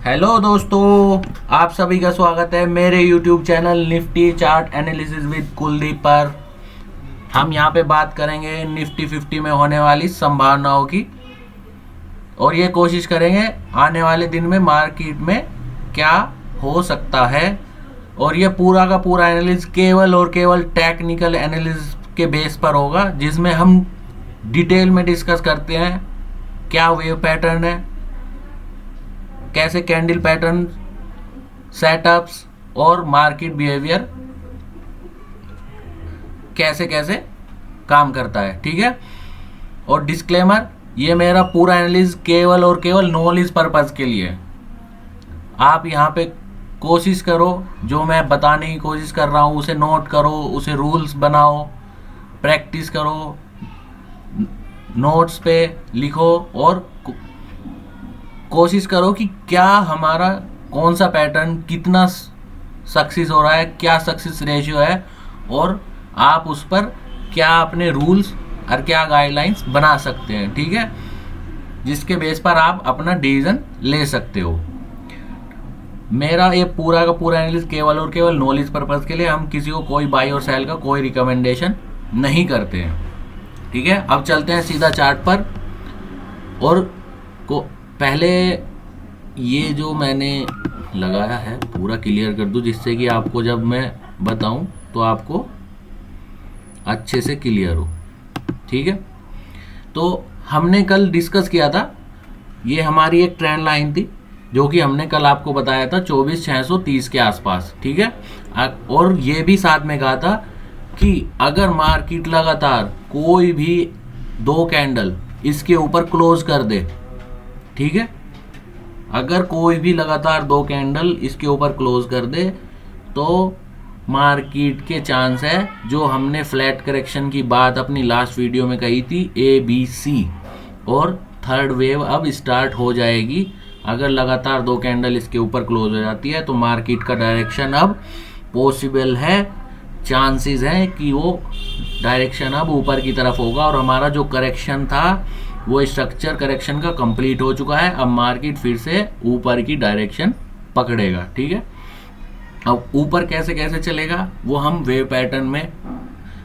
Hello दोस्तों, आप सभी का स्वागत है मेरे YouTube channel Nifty chart analysis with Kuldeep पर। हम यहाँ पे बात करेंगे निफ्टी 50 में होने वाली संभावनाओं की और ये कोशिश करेंगे आने वाले दिन में मार्केट में क्या हो सकता है। और ये पूरा का पूरा एनालिसिस केवल और केवल टेक्निकल एनालिसिस के बेस पर होगा, जिसमें हम डिटेल में डिस्कस करते हैं क्या वेव पैटर्न है, कैसे कैंडल पैटर्न सेटअप्स और मार्केट बिहेवियर कैसे कैसे काम करता है। ठीक है। और डिस्क्लेमर, ये मेरा पूरा एनालिसिस केवल और केवल नॉलेज पर्पस के लिए है। आप यहाँ पे कोशिश करो, जो मैं बताने की कोशिश कर रहा हूँ उसे नोट करो, उसे रूल्स बनाओ, प्रैक्टिस करो, नोट्स पे लिखो और कोशिश करो कि क्या हमारा कौन सा पैटर्न कितना सक्सेस हो रहा है, क्या सक्सेस रेशियो है, और आप उस पर क्या अपने रूल्स और क्या गाइडलाइंस बना सकते हैं। ठीक है, जिसके बेस पर आप अपना डिसीजन ले सकते हो। मेरा ये पूरा का पूरा एनालिसिस केवल और केवल नॉलेज पर्पज के लिए, हम किसी को कोई बाई और सेल का कोई रिकमेंडेशन नहीं करते हैं। ठीक है, अब चलते हैं सीधा चार्ट पर। और पहले ये जो मैंने लगाया है पूरा क्लियर कर दूं, जिससे कि आपको जब मैं बताऊं तो आपको अच्छे से क्लियर हो। ठीक है, तो हमने कल डिस्कस किया था, ये हमारी एक ट्रेंड लाइन थी जो कि हमने कल आपको बताया था 24,630 के आसपास। ठीक है, और ये भी साथ में कहा था कि अगर मार्केट लगातार कोई भी दो कैंडल इसके ऊपर क्लोज कर दे, ठीक है, अगर कोई भी लगातार दो कैंडल इसके ऊपर क्लोज कर दे तो मार्केट के चांस है, जो हमने फ्लैट करेक्शन की बात अपनी लास्ट वीडियो में कही थी, ABC, और थर्ड वेव अब स्टार्ट हो जाएगी। अगर लगातार दो कैंडल इसके ऊपर क्लोज हो जाती है तो मार्केट का डायरेक्शन अब पॉसिबल है, चांसेस हैं कि वो डायरेक्शन अब ऊपर की तरफ होगा। और हमारा जो करेक्शन था वो स्ट्रक्चर करेक्शन का कंप्लीट हो चुका है। अब मार्केट फिर से ऊपर की डायरेक्शन पकड़ेगा। ठीक है, अब ऊपर कैसे कैसे चलेगा वो हम वेव पैटर्न में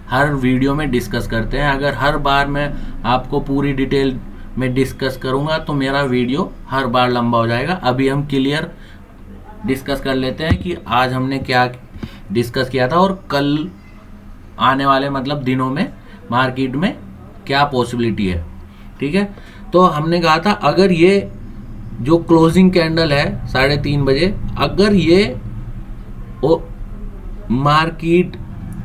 हर वीडियो में डिस्कस करते हैं। अगर हर बार मैं आपको पूरी डिटेल में डिस्कस करूंगा तो मेरा वीडियो हर बार लंबा हो जाएगा। अभी हम क्लियर डिस्कस कर लेते हैं कि आज हमने क्या डिस्कस किया था और कल आने वाले मतलब दिनों में मार्केट में क्या पॉसिबिलिटी है। ठीक है, तो हमने कहा था अगर ये जो क्लोजिंग कैंडल है 3:30 बजे, अगर ये मार्केट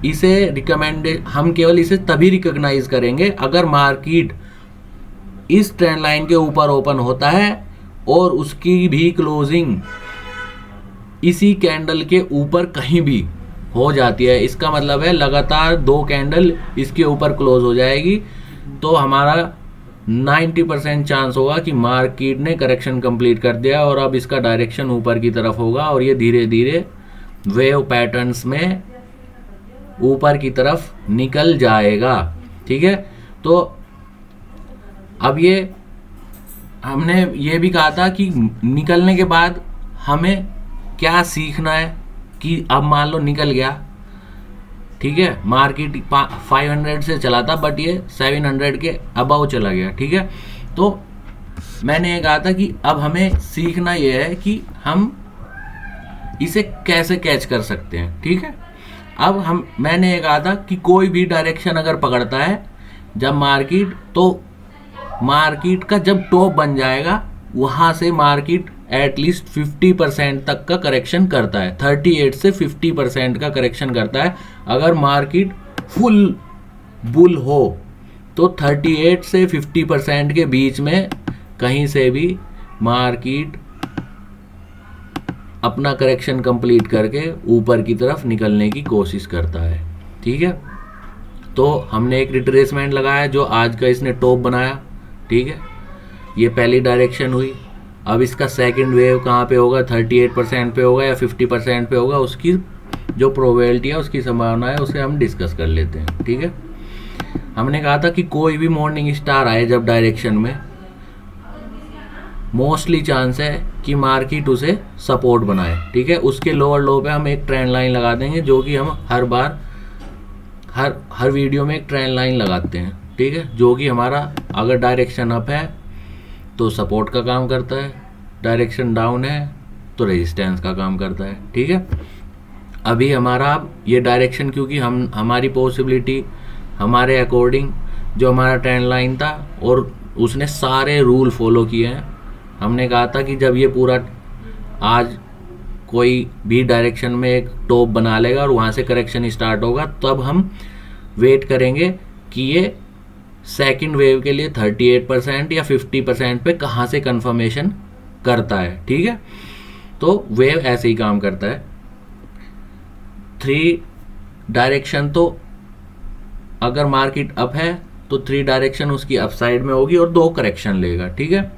इसे रिकमेंडेड, हम केवल इसे तभी रिकॉग्नाइज करेंगे अगर मार्केट इस ट्रेंड लाइन के ऊपर ओपन होता है और उसकी भी क्लोजिंग इसी कैंडल के ऊपर कहीं भी हो जाती है। इसका मतलब है लगातार दो कैंडल इसके ऊपर क्लोज हो जाएगी तो हमारा 90% चांस होगा कि मार्केट ने करेक्शन कंप्लीट कर दिया और अब इसका डायरेक्शन ऊपर की तरफ होगा और ये धीरे धीरे वेव पैटर्न्स में ऊपर की तरफ निकल जाएगा। ठीक है, तो अब ये हमने ये भी कहा था कि निकलने के बाद हमें क्या सीखना है कि अब मान लो निकल गया, ठीक है, मार्केट 500 से चला था बट ये 700 के अबव चला गया। ठीक है, तो मैंने ये कहा था कि अब हमें सीखना ये है कि हम इसे कैसे कैच कर सकते हैं। ठीक है, अब मैंने ये कहा था कि कोई भी डायरेक्शन अगर पकड़ता है जब मार्केट, तो मार्केट का जब टॉप बन जाएगा वहां से मार्केट एटलीस्ट 50% तक का करेक्शन करता है, 38 से 50% का करेक्शन करता है। अगर मार्केट फुल बुल हो तो 38 से 50% के बीच में कहीं से भी मार्केट अपना करेक्शन कंप्लीट करके ऊपर की तरफ निकलने की कोशिश करता है। ठीक है, तो हमने एक रिट्रेसमेंट लगाया जो आज का इसने टॉप बनाया। ठीक है, ये पहली डायरेक्शन हुई। अब इसका सेकंड वेव कहाँ पे होगा, 38% पे होगा या 50% पे होगा, उसकी जो प्रोबेबिलिटी है, उसकी संभावना है, उसे हम डिस्कस कर लेते हैं। ठीक है, हमने कहा था कि कोई भी मॉर्निंग स्टार आए जब डायरेक्शन में, मोस्टली चांस है कि मार्केट उसे सपोर्ट बनाए, ठीक है। उसके लोअर लो पे हम एक ट्रेंड लाइन लगा देंगे, जो कि हम हर बार हर वीडियो में एक ट्रेंड लाइन लगाते हैं, ठीक है, जो कि हमारा अगर डायरेक्शन अप है तो सपोर्ट का काम करता है, डायरेक्शन डाउन है तो रेजिस्टेंस का काम करता है, ठीक है। अभी हमारा ये डायरेक्शन, क्योंकि हमारी पॉसिबिलिटी हमारे अकॉर्डिंग जो हमारा ट्रेंड लाइन था और उसने सारे रूल फॉलो किए हैं। हमने कहा था कि जब ये पूरा आज कोई भी डायरेक्शन में एक टॉप बना लेगा और वहाँ से करेक्शन स्टार्ट होगा, तब हम वेट करेंगे कि ये सेकंड वेव के लिए 38% या 50% पे कहाँ से कंफर्मेशन करता है, ठीक है। तो वेव ऐसे ही काम करता है। 3 डायरेक्शन, तो अगर मार्केट अप है तो 3 डायरेक्शन उसकी अपसाइड में होगी और 2 करेक्शन लेगा, ठीक है।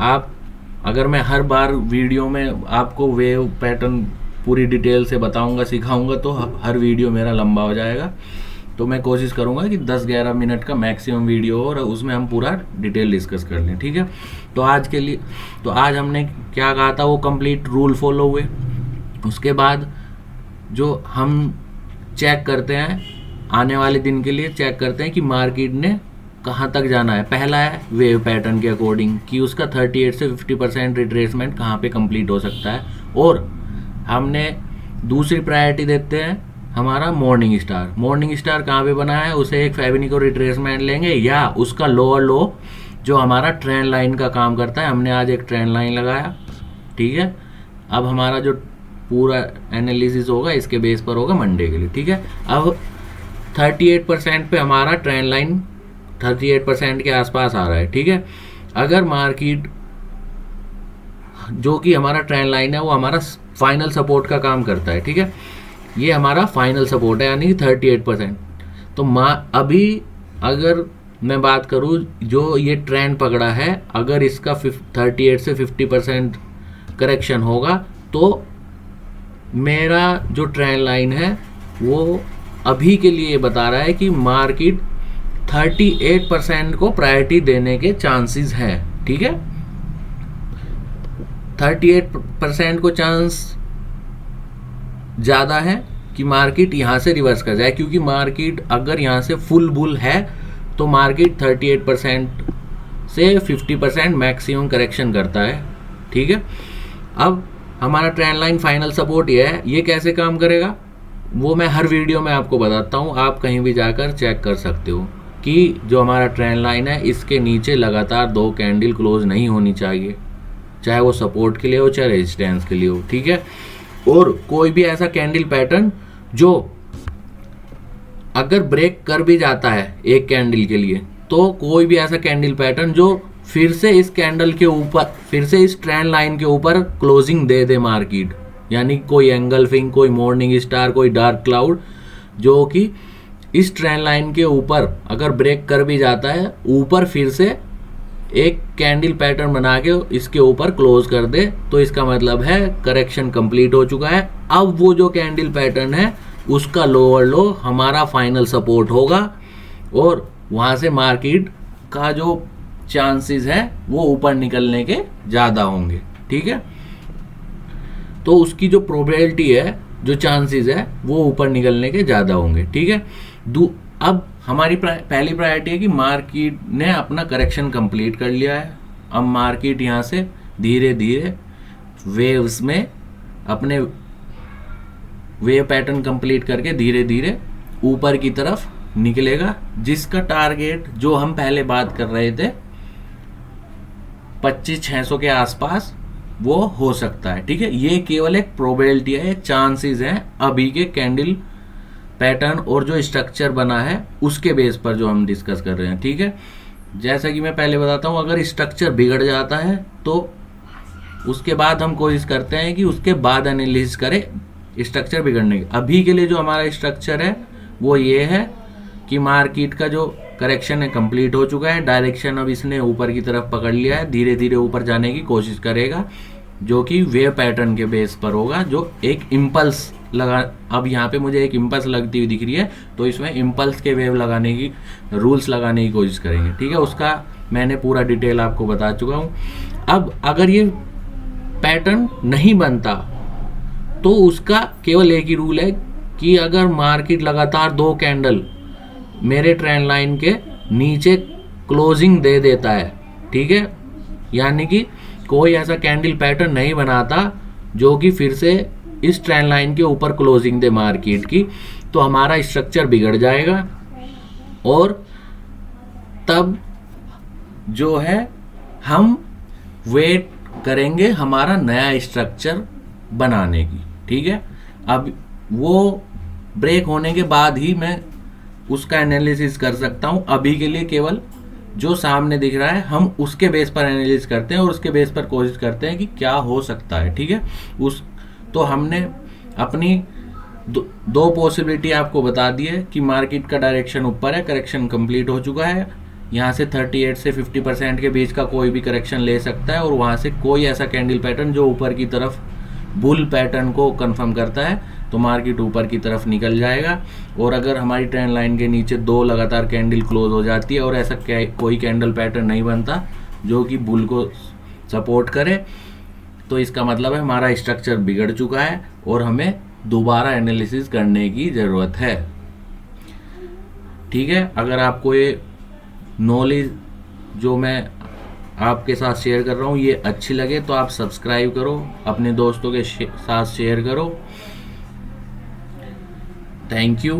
आप अगर मैं हर बार वीडियो में आपको वेव पैटर्न पूरी डिटेल से बताऊंगा, सिखाऊंगा, तो हर वीडियो मेरा लंबा हो जाएगा। तो मैं कोशिश करूंगा कि 10-11 मिनट का मैक्सिमम वीडियो हो और उसमें हम पूरा डिटेल डिस्कस कर लें, ठीक है। तो आज के लिए, तो आज हमने क्या कहा था वो कंप्लीट रूल फॉलो हुए। उसके बाद जो हम चेक करते हैं आने वाले दिन के लिए, चेक करते हैं कि मार्केट ने कहाँ तक जाना है। पहला है वेव पैटर्न के अकॉर्डिंग कि उसका 38 से 50% रिट्रेसमेंट कहाँ पे कंप्लीट हो सकता है। और हमने दूसरी प्रायोरिटी देते हैं हमारा मॉर्निंग स्टार। मॉर्निंग स्टार कहाँ पे बना है, उसे एक फेबिनिको रिट्रेसमेंट लेंगे या उसका लोअर लो जो हमारा ट्रेंड लाइन का काम करता है। हमने आज एक ट्रेंड लाइन लगाया, ठीक है। अब हमारा जो पूरा एनालिसिस होगा इसके बेस पर होगा मंडे के लिए, ठीक है। अब 38% पे हमारा ट्रेंड लाइन 38% के आसपास आ रहा है, ठीक है। अगर मार्केट जो कि हमारा ट्रेंड लाइन है वो हमारा फाइनल सपोर्ट का काम करता है, ठीक है। ये हमारा फाइनल सपोर्ट है यानी कि 38%। तो अभी अगर मैं बात करूँ जो ये ट्रेंड पकड़ा है, अगर इसका 38 से 50% करेक्शन होगा तो मेरा जो ट्रेंड लाइन है वो अभी के लिए बता रहा है कि मार्केट 38% को प्रायोरिटी देने के चांसेस हैं, ठीक है। 38% को चांस ज़्यादा है कि मार्केट यहाँ से रिवर्स कर जाए, क्योंकि मार्केट अगर यहाँ से फुल बुल है तो मार्केट 38% से 50% मैक्सिमम करेक्शन करता है, ठीक है। अब हमारा ट्रेंड लाइन फाइनल सपोर्ट ये है, ये कैसे काम करेगा वो मैं हर वीडियो में आपको बताता हूँ। आप कहीं भी जाकर चेक कर सकते हो कि जो हमारा ट्रेंड लाइन है इसके नीचे लगातार 2 कैंडल क्लोज नहीं होनी चाहिए, चाहे वो सपोर्ट के लिए हो चाहे रेजिस्टेंस के लिए हो, ठीक है। और कोई भी ऐसा कैंडल पैटर्न जो अगर ब्रेक कर भी जाता है एक कैंडल के लिए, तो कोई भी ऐसा कैंडल पैटर्न जो फिर से इस कैंडल के ऊपर, फिर से इस ट्रेंड लाइन के ऊपर क्लोजिंग दे दे मार्केट, यानी कोई एंगल्फिंग, कोई मॉर्निंग स्टार, कोई डार्क क्लाउड, जो कि इस ट्रेंड लाइन के ऊपर अगर ब्रेक कर भी जाता है, ऊपर फिर से एक कैंडल पैटर्न बना के इसके ऊपर क्लोज कर दे, तो इसका मतलब है करेक्शन कंप्लीट हो चुका है। अब वो जो कैंडल पैटर्न है उसका लोअर लो हमारा फाइनल सपोर्ट होगा और वहाँ से मार्केट का जो चांसेस है वो ऊपर निकलने के ज़्यादा होंगे, ठीक है। तो उसकी जो प्रोबेबिलिटी है, जो चांसेस है वो ऊपर निकलने के ज़्यादा होंगे, ठीक है। अब हमारी पहली प्रायोरिटी है कि मार्केट ने अपना करेक्शन कंप्लीट कर लिया है। अब मार्केट यहाँ से धीरे धीरे वेव्स में अपने वेव पैटर्न कंप्लीट करके धीरे धीरे ऊपर की तरफ निकलेगा, जिसका टारगेट जो हम पहले बात कर रहे थे 25,600 के आसपास वो हो सकता है, ठीक है। ये केवल एक प्रोबेबिलिटी है, चांसेस हैं अभी के कैंडल पैटर्न और जो स्ट्रक्चर बना है उसके बेस पर जो हम डिस्कस कर रहे हैं, ठीक है। जैसा कि मैं पहले बताता हूँ, अगर स्ट्रक्चर बिगड़ जाता है तो उसके बाद हम कोशिश करते हैं कि उसके बाद एनालिसिस करें स्ट्रक्चर बिगड़ने की। अभी के लिए जो हमारा स्ट्रक्चर है वो ये है कि मार्केट का जो करेक्शन है कंप्लीट हो चुका है, डायरेक्शन अब इसने ऊपर की तरफ पकड़ लिया है, धीरे धीरे ऊपर जाने की कोशिश करेगा, जो कि वेव पैटर्न के बेस पर होगा, जो एक इम्पल्स लगा। अब यहाँ पे मुझे एक इम्पल्स लगती हुई दिख रही है, तो इसमें इम्पल्स के वेव लगाने की रूल्स लगाने की कोशिश करेंगे, ठीक है। उसका मैंने पूरा डिटेल आपको बता चुका हूँ। अब अगर ये पैटर्न नहीं बनता, तो उसका केवल एक ही रूल है कि अगर मार्केट लगातार 2 कैंडल मेरे ट्रेंड लाइन के नीचे क्लोजिंग दे देता है, ठीक है, यानी कि कोई ऐसा कैंडल पैटर्न नहीं बनाता जो कि फिर से इस ट्रेंड लाइन के ऊपर क्लोजिंग दे मार्केट की, तो हमारा स्ट्रक्चर बिगड़ जाएगा और तब जो है हम वेट करेंगे हमारा नया स्ट्रक्चर बनाने की, ठीक है। अब वो ब्रेक होने के बाद ही मैं उसका एनालिसिस कर सकता हूं। अभी के लिए केवल जो सामने दिख रहा है हम उसके बेस पर एनालिसिस करते हैं और उसके बेस पर कोशिश करते हैं कि क्या हो सकता है, ठीक है। तो हमने अपनी दो पॉसिबिलिटी आपको बता दी है कि मार्केट का डायरेक्शन ऊपर है, करेक्शन कंप्लीट हो चुका है, यहाँ से 38 से 50% के बीच का कोई भी करेक्शन ले सकता है और वहाँ से कोई ऐसा कैंडल पैटर्न जो ऊपर की तरफ बुल पैटर्न को कंफर्म करता है तो मार्केट ऊपर की तरफ निकल जाएगा। और अगर हमारी ट्रेंड लाइन के नीचे 2 लगातार कैंडल क्लोज हो जाती है और ऐसा कोई कैंडल पैटर्न नहीं बनता जो कि बुल को सपोर्ट करे, तो इसका मतलब है हमारा स्ट्रक्चर बिगड़ चुका है और हमें दोबारा एनालिसिस करने की ज़रूरत है, ठीक है। अगर आपको ये नॉलेज जो मैं आपके साथ शेयर कर रहा हूँ ये अच्छी लगे तो आप सब्सक्राइब करो, अपने दोस्तों के साथ शेयर करो। Thank you.